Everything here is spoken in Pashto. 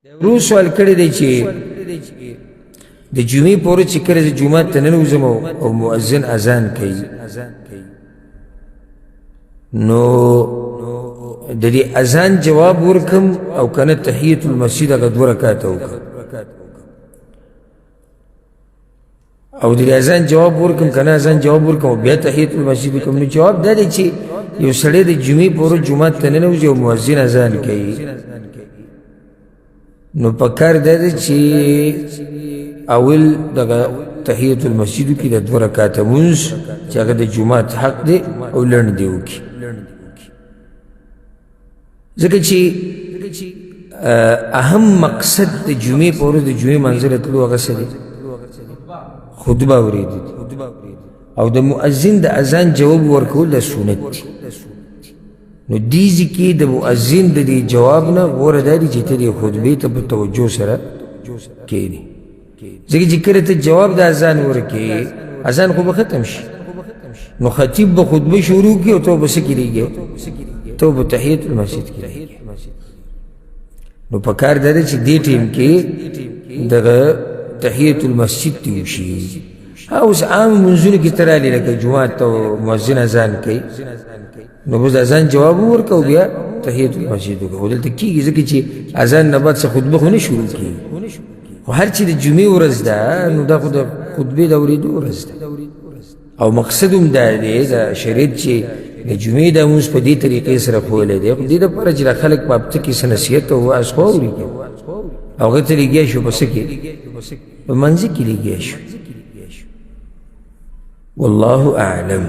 روز سوال کړی دی چې د جمعې په ورځ چې کله زه جومات ته ننوځم او مؤذن اذان کوي نو د دې اذان جواب ورکم او کنه تحیت المسجد هغه 2 رکعاته وکړم او د اذان جواب ورکم کنه اذان جواب ورکم او بیا تحیت المسجد وکړم. نو جواب دا دی چې یو سړی د جمعې په ورځ جومات ته ننوځي او مؤذن اذان کوي نو پکار دا دی چې اول دغه تحیت المسجد کې د 2 رکعاته مونځ چې هغه د جومات حق دی او لنډ دی وکړي، ځکه چې اهم مقصد د جمعې په ورځ د جمعې منظر تلو هغه څه دی؟ خطبه اورېدل او د مؤذن د اذان جواب ورکول د سنت دی. نو دیزی کې د مؤذن د دې جواب نه غوره دا دی چې ته دې خطبې ته په توجه سره کښېنې، ځکه چې کله ته جواب د اذان ورکې اذان خو به ختم شي نو خطیب به خطبه شروع کړي او ته به څه کېږې؟ ته به تحیت المسجد کېږې. نو پکار دا دی چې دې ټیم کې دغه تحیت المسجد ته وشي. اوس عام منځونو کې ته رالې لکه جومات ته مؤذن اذان کوي نو بس اذان جواب ورکړه او بیا تحیت المسجد وکړه. خو دلته کېږي ځکه چې اذان نه بعد څه خطبه خو نه شروع کېږي، خو هر چې د جمعې ورځ ده نو دا خو د خطبې د اورېدو ورځ ده او مقصد هم دا دی د شریعت چې د جمعې دا مونځ په دې طریقې سره ښوولی دی خو دې دپاره چې دا خلک په هفته کې څه نصیحت او وعظ خو اوري او هغه ته لګیا شو په څه کې؟ په منځ کې لګیا شو. والله اعلم.